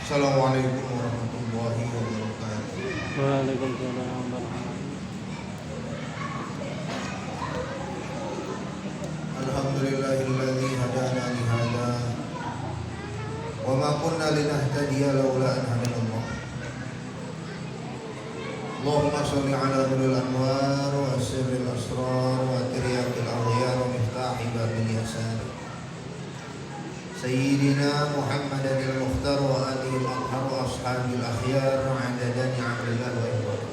Assalamualaikum warahmatullahi wabarakatuh. Waalaikumsalam warahmatullahi. Alhamdulillahilladzi hadana li hadza wa ma kunna linahtadiya laula an hadanallah. Allahumma shalli ala nuril anwar wa sirril asrar wa tiryaqil aghyar wa miftahi babil yasar. Sayyidina Muhammadan al-Mukhtar wa alihi al-athhar wa ashabil akhyar wa adada ni'amillah wa ibadah.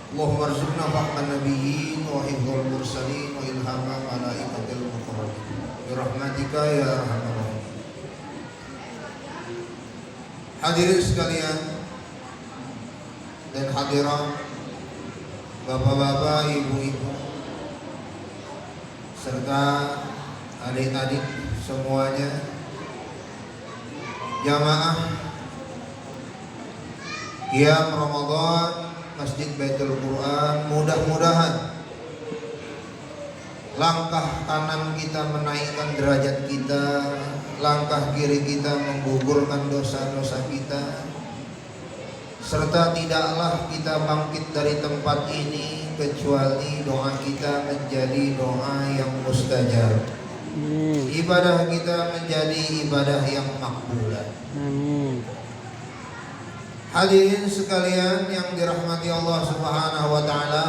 Allahumma arzuqna fahman nabiyyin wa hifdzal mursalin wa ilhama malaikatil muqarrabin bi rahmatika ya arhamar rahimin. Hadirin sekalian dan hadirat, bapak-bapak, ibu-ibu, serta adik-adik semuanya, jamaah qiyam Ramadan Masjid Baitul Quran, mudah-mudahan langkah kanan kita menaikkan derajat kita, langkah kiri kita menggugurkan dosa-dosa kita, serta tidaklah kita bangkit dari tempat ini kecuali doa kita menjadi doa yang mustajab, ibadah kita menjadi ibadah yang makbulah. Amin. Hadirin sekalian yang dirahmati Allah Subhanahu wa taala,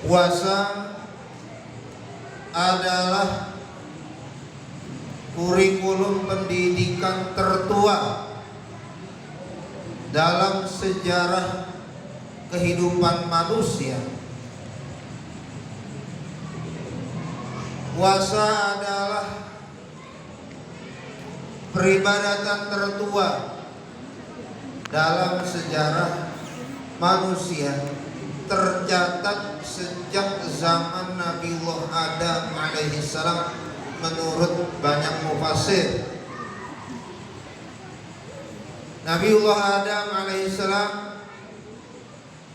puasa adalah kurikulum pendidikan tertua dalam sejarah kehidupan manusia. Puasa adalah peribadatan tertua dalam sejarah manusia, tercatat sejak zaman Nabiullah Adam alaihissalam menurut banyak mufassir. Nabiullah Adam alaihissalam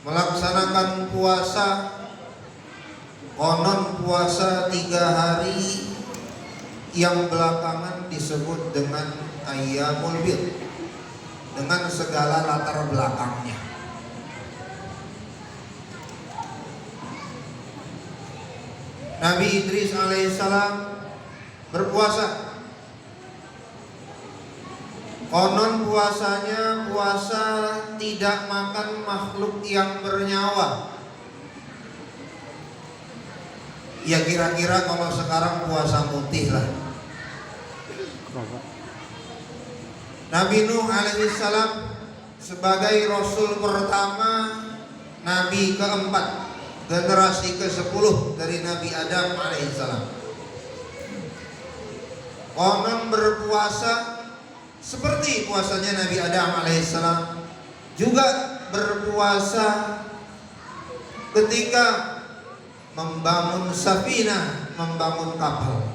melaksanakan puasa, konon puasa 3 hari yang belakangan disebut dengan Ayyamul Bid, dengan segala latar belakangnya. Nabi Idris alaihissalam berpuasa. Konon puasanya puasa tidak makan makhluk yang bernyawa. Ya kira-kira kalau sekarang puasa mutih lah. Nabi Nuh alaihissalam sebagai Rasul pertama, Nabi keempat, generasi ke-10 dari Nabi Adam alaihissalam, konon berpuasa seperti puasanya Nabi Adam alaihissalam, juga berpuasa ketika membangun safinah, membangun kapal,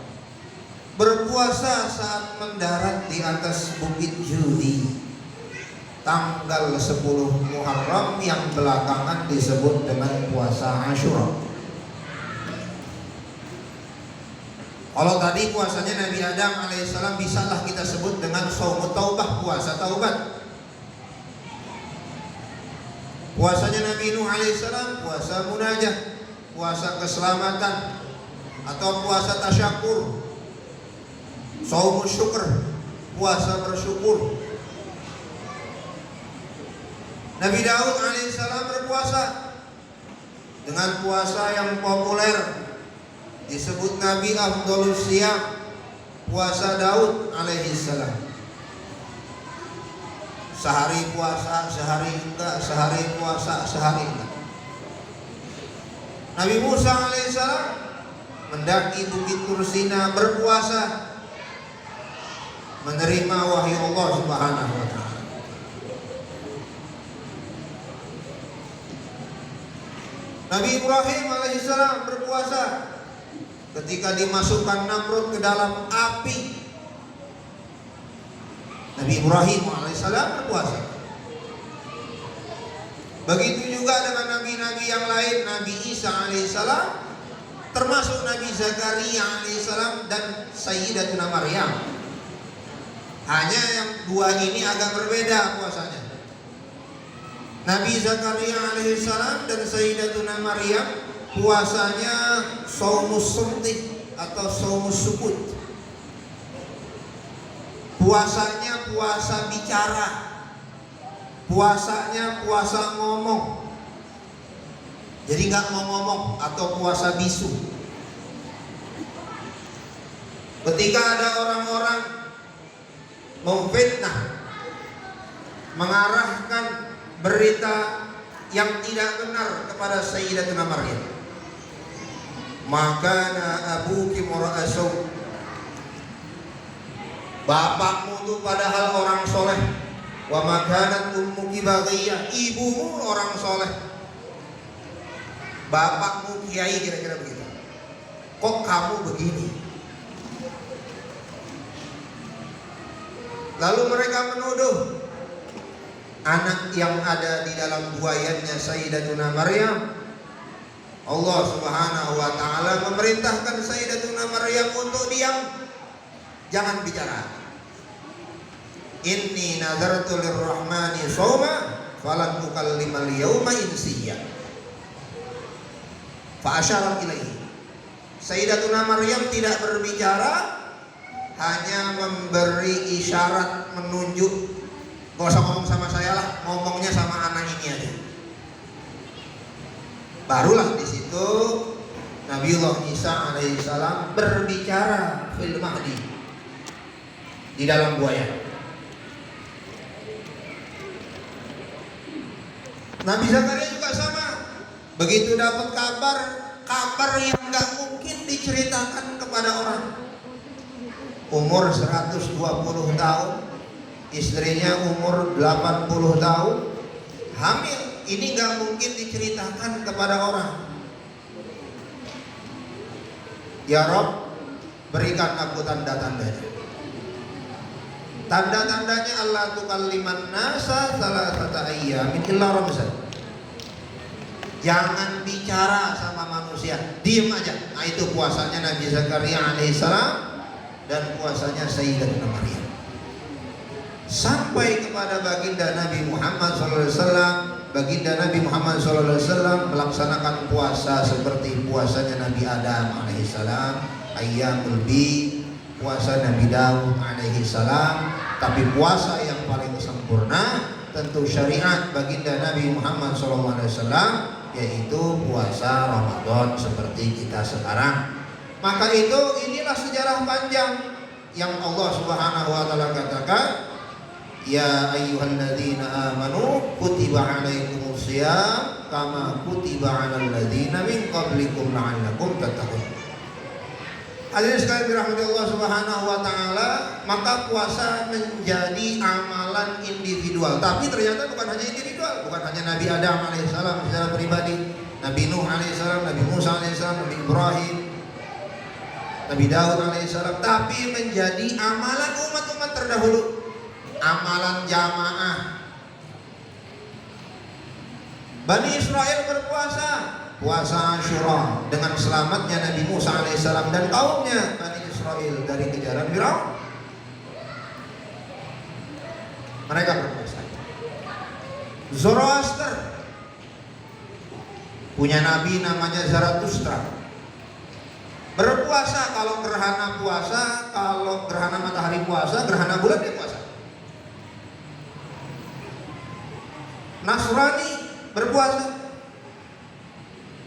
berpuasa saat mendarat di atas Bukit Judi tanggal 10 Muharram yang belakangan disebut dengan puasa Asyura. Kalau tadi puasanya Nabi Adam alaihissalam bisalah kita sebut dengan shaumut taubah, puasa taubat. Puasanya Nabi Nuh alaihissalam puasa munajat, puasa keselamatan atau puasa tasyakur, shaumut syukur, puasa bersyukur. Nabi Daud alaihissalam berpuasa dengan puasa yang populer disebut Nabi Afdhalus Siyam, puasa Daud alaihissalam. Sehari puasa, sehari enggak, sehari puasa, sehari enggak. Nabi Musa alaihissalam mendaki Bukit Tursina berpuasa, menerima wahyu Allah Subhanahu wa taala. Nabi Ibrahim alaihissalam berpuasa ketika dimasukkan Namrud ke dalam api. Nabi Ibrahim alaihissalam berpuasa. Begitu juga dengan nabi-nabi yang lain. Nabi Isa alaihissalam termasuk Nabi Zakaria alaihissalam dan Sayyidatuna Maryam. Hanya yang dua ini agak berbeda puasanya. Nabi Zakaria alaihissalam dan Sayyidatuna Maryam puasanya shaumus sumti atau shaumus sukut. Puasanya puasa bicara. Puasanya puasa ngomong. Jadi nggak mau ngomong atau puasa bisu. Ketika ada orang-orang memfitnah, mengarahkan berita yang tidak benar kepada Sayyidatuna Maryam, maka abuki mura'asau, bapakmu itu padahal orang soleh, wa makanat ummuki baghiyah, ibumu orang soleh, bapakmu kiai, kira-kira begitu. Kok kamu begini? Lalu mereka menuduh anak yang ada di dalam buayannya Sayyidatuna Maryam. Allah Subhanahu wa taala memerintahkan Sayyidatuna Maryam untuk diam, jangan bicara. Inni nazartu lirrahmani shauma falan ukallimal yauma insiya. Fa asyara ilaihi. Sayyidatuna Maryam tidak berbicara, hanya memberi isyarat, menunjuk. Gak usah ngomong sama saya lah, ngomongnya sama anak ini aja. Barulah di situ Nabiullah Isa alaihissalam berbicara fil mahdi, di dalam buaya. Nabi Zakaria juga sama. Begitu dapat kabar yang gak mungkin diceritakan kepada orang. Umur 120 tahun, istrinya umur 80 tahun, hamil. Ini gak mungkin diceritakan kepada orang. Ya Rob, berikan aku tanda-tandanya. Tanda-tandanya Allah tukalliman nasa salasata ayyamin illa ramzan. Jangan bicara sama manusia, diem aja. Nah itu puasanya Nabi Zakaria alaihissalam dan puasanya Sayyidatuna Maryam. Sampai kepada baginda Nabi Muhammad SAW. Baginda Nabi Muhammad SAW melaksanakan puasa seperti puasanya Nabi Adam alaihissalam, ayyamul bid, puasa Nabi Daud alaihissalam. Tapi puasa yang paling sempurna tentu syariat baginda Nabi Muhammad SAW, yaitu puasa Ramadan seperti kita sekarang. Maka inilah sejarah panjang yang Allah Subhanahu wa taala katakan, ya ayyuhalladzina amanu kutiba alaikumusiyam kama kutiba alal ladzina min qablikum la'allakum tattaqun. Hadirin sekalian dirahmati Allah Subhanahu wa taala, maka puasa menjadi amalan individual. Tapi ternyata bukan hanya individual, bukan hanya Nabi Adam alaihissalam secara pribadi, Nabi Nuh alaihissalam, Nabi Musa alaihissalam, Nabi Ibrahim, Nabi Daud alaihissalam, tapi menjadi amalan umat-umat terdahulu, amalan jamaah. Bani Israel berpuasa, puasa Asyura dengan selamatnya Nabi Musa alaihissalam dan kaumnya Bani Israel dari kejaran Firaun. Mereka berpuasa. Zoroaster punya nabi namanya Zarathustra, berpuasa kalau gerhana puasa, kalau gerhana matahari puasa, gerhana bulan dia puasa. Nasrani berpuasa,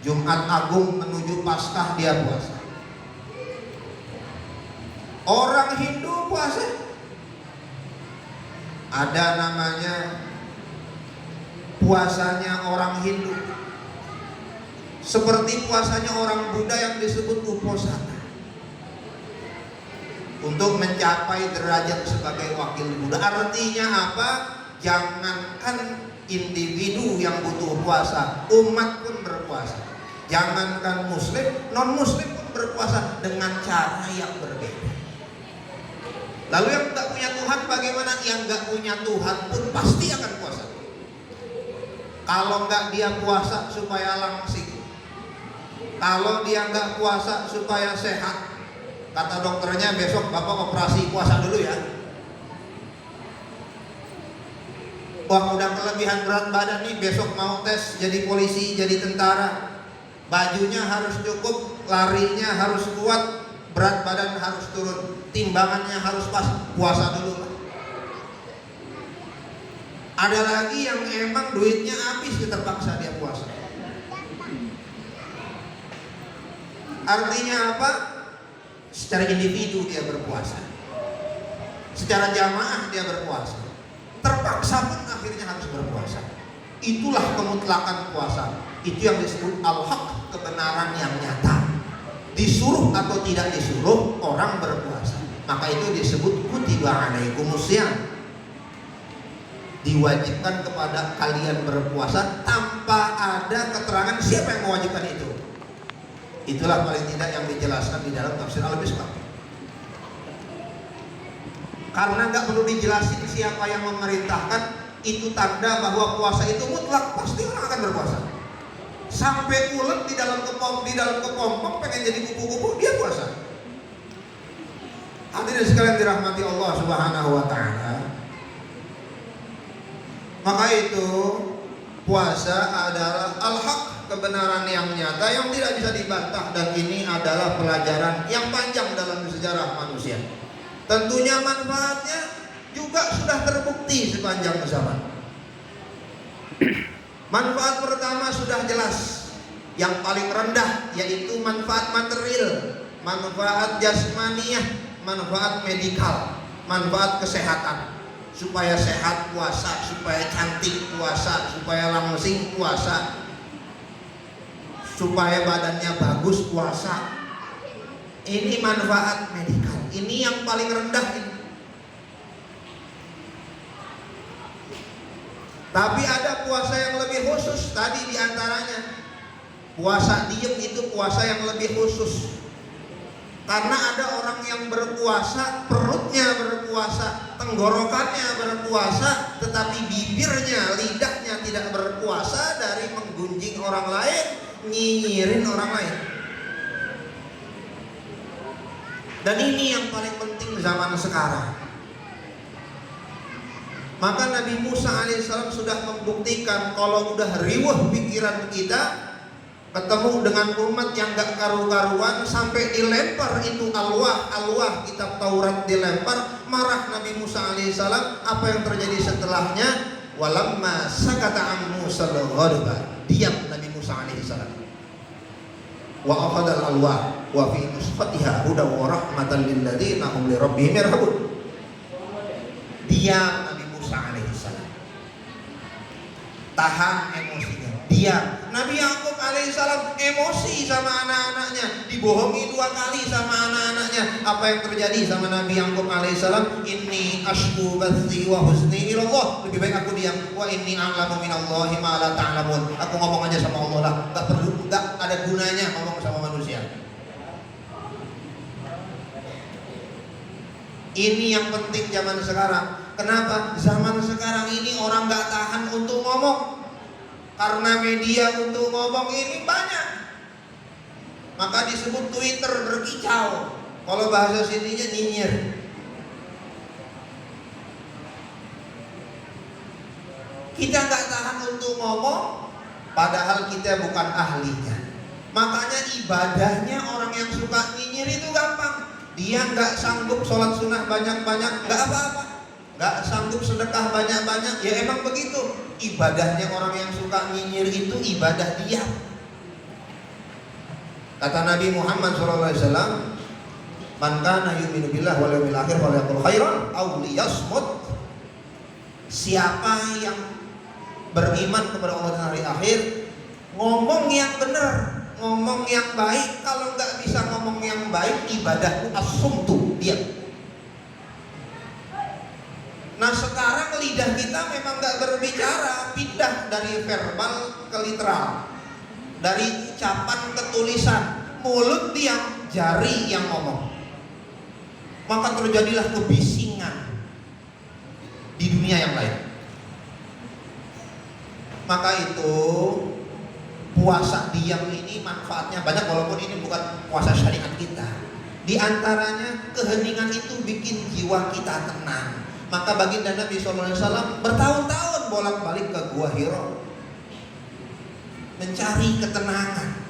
Jumat Agung menuju Paskah dia puasa. Orang Hindu puasa, ada namanya puasanya orang Hindu, seperti puasanya orang Buddha yang disebut Uposatha, untuk mencapai derajat sebagai wakil Buddha. Artinya apa? Jangankan individu yang butuh puasa, umat pun berpuasa. Jangankan muslim, non muslim pun berpuasa dengan cara yang berbeda. Lalu yang tidak punya Tuhan bagaimana? Yang nggak punya Tuhan pun pasti akan puasa. Kalau nggak dia puasa supaya langsing, Kalau dia nggak puasa supaya sehat, kata dokternya besok bapak operasi puasa dulu ya. Wah udah kelebihan berat badan nih, besok mau tes jadi polisi, jadi tentara. Bajunya harus cukup, larinya harus kuat, berat badan harus turun, timbangannya harus pas, puasa dulu Pak. Ada lagi yang emang duitnya habis, terpaksa dia puasa. Artinya apa? Secara individu dia berpuasa, secara jamaah dia berpuasa, terpaksa pun akhirnya harus berpuasa. Itulah kemutlakan puasa. Itu yang disebut al-haq, kebenaran yang nyata. Disuruh atau tidak disuruh orang berpuasa, maka itu disebut kutiba alaikumusiyam. Diwajibkan kepada kalian berpuasa tanpa ada keterangan siapa yang mewajibkan itu. Itulah paling tidak yang dijelaskan di dalam tafsir Al-Misbah. Karena nggak perlu dijelasin siapa yang memerintahkan, itu tanda bahwa puasa itu mutlak, pasti orang akan berpuasa. Sampai ulet di dalam kepompong pengen jadi kupu-kupu, dia puasa. Hadirin sekalian dirahmati Allah Subhanahu wa taala. Maka itu puasa adalah al-haq, kebenaran yang nyata yang tidak bisa dibantah, dan ini adalah pelajaran yang panjang dalam sejarah manusia. Tentunya manfaatnya juga sudah terbukti sepanjang zaman. Manfaat pertama sudah jelas, yang paling rendah yaitu manfaat material, manfaat jasmaniah, manfaat medikal, manfaat kesehatan. Supaya sehat puasa, supaya cantik puasa, supaya langsing puasa, supaya badannya bagus puasa. Ini manfaat medikal. Ini yang paling rendah ini. Tapi ada puasa yang lebih khusus. Tadi diantaranya puasa diem, itu puasa yang lebih khusus. Karena ada orang yang berpuasa, perutnya berpuasa, tenggorokannya berpuasa, tetapi bibirnya, lidahnya tidak berpuasa dari menggunjing orang lain, nyinyirin orang lain. Dan ini yang paling penting zaman sekarang. Maka Nabi Musa alaihissalam sudah membuktikan kalau udah riweh pikiran kita, ketemu dengan umat yang gak karu-karuan, sampai dilempar itu alwah kitab Taurat dilempar, marah Nabi Musa alaihissalam. Apa yang terjadi setelahnya? Walamma sakata an Musa al-ghadba, diam Nabi Musa alaihissalam. Wa akhadal alwah wa fi nuskhatiha hudaw wa rahmatan lil ladzina hum li rabbihim yarhabun. Diam Nabi Musa alaihissalam, tahan emosinya, diam. Nabi Yakub alaihissalam emosi sama anak-anaknya, dibohongi 2 kali sama anak-anaknya. Apa yang terjadi sama Nabi Yakub alaihissalam? Inni ashku bathi wa huzni ilallah. Lebih baik aku diam. Wa inni a'lamu minallahi ma la ta'lamun. Aku ngomong aja sama Allah lah, gak perlu, gak ada gunanya ngomong sama manusia. Ini yang penting zaman sekarang. Kenapa? Zaman sekarang ini orang gak tahan untuk ngomong. Karena media untuk ngomong ini banyak, maka disebut Twitter berkicau. Kalau bahasa sininya nyinyir. Kita nggak tahan untuk ngomong, padahal kita bukan ahlinya. Makanya ibadahnya orang yang suka nyinyir itu gampang. Dia nggak sanggup sholat sunnah banyak-banyak, nggak apa-apa. Nggak sanggup sedekah banyak-banyak, ya emang begitu. Ibadahnya orang yang suka nyinyir itu ibadah diam. Kata Nabi Muhammad SAW, man kana yu'minu billahi wal yawmil akhir falyaqul khairan aw liyasmut. Siapa yang beriman kepada Allah dan hari akhir, ngomong yang benar, ngomong yang baik. Kalau nggak bisa ngomong yang baik, ibadahku as-sumtu, diam. Nah sekarang lidah kita memang gak berbicara, pindah dari verbal ke literal, dari ucapan ke tulisan. Mulut diam, jari yang ngomong. Maka terjadilah kebisingan di dunia yang lain. Maka itu puasa diam ini manfaatnya banyak, walaupun ini bukan puasa syariat kita. Di antaranya keheningan itu bikin jiwa kita tenang. Maka baginda Nabi SAW bertahun-tahun bolak-balik ke Gua Hiro mencari ketenangan.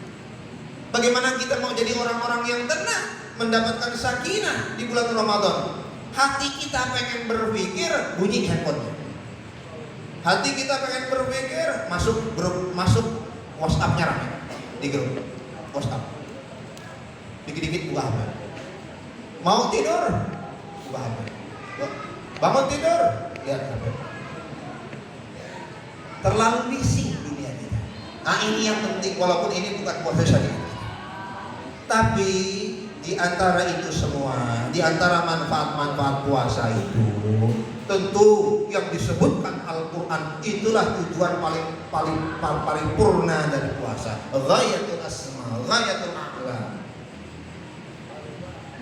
Bagaimana kita mau jadi orang-orang yang tenang, mendapatkan sakinah di bulan Ramadan? Hati kita pengen berpikir, bunyi handphonenya. Hati kita pengen berpikir, masuk grup, masuk WhatsApp-nya rame di grup WhatsApp. Dikit-dikit buka HP. Mau tidur, buka HP. Bangun tidur, lihat HP. Terlalu bising dunia kita. Nah ini yang penting, walaupun ini bukan puasa syariat. Tapi di antara itu semua, di antara manfaat-manfaat puasa itu, tentu yang disebutkan Al-Quran itulah tujuan paling paripurna dari puasa. Ghayatul asma, ghayatul a'la.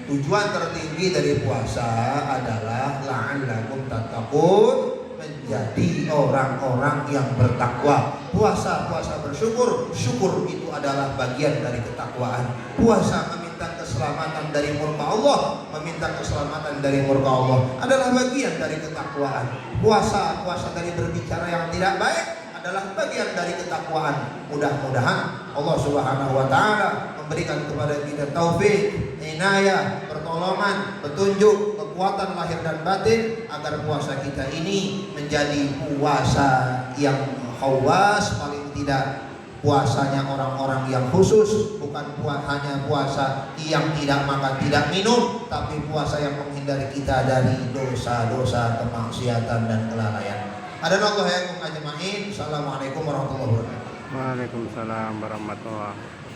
Tujuan tertinggi dari puasa adalah la'allakum tattaqun, menjadi orang-orang yang bertakwa. Puasa bersyukur, syukur itu adalah bagian dari ketakwaan. Puasa meminta keselamatan dari murka Allah, meminta keselamatan dari murka Allah adalah bagian dari ketakwaan. Puasa dari berbicara yang tidak baik adalah bagian dari ketakwaan. Mudah-mudahan Allah Subhanahu wa taala memberikan kepada kita taufik, inayah, pertolongan, petunjuk, kekuatan lahir dan batin agar puasa kita ini menjadi puasa yang khawas, paling tidak puasanya orang-orang yang khusus, bukan hanya puasa yang tidak makan tidak minum, tapi puasa yang menghindari kita dari dosa-dosa, kemaksiatan dan kelalaian. Assalamualaikum warahmatullahi wabarakatuh. Waalaikumsalam warahmatullahi wabarakatuh.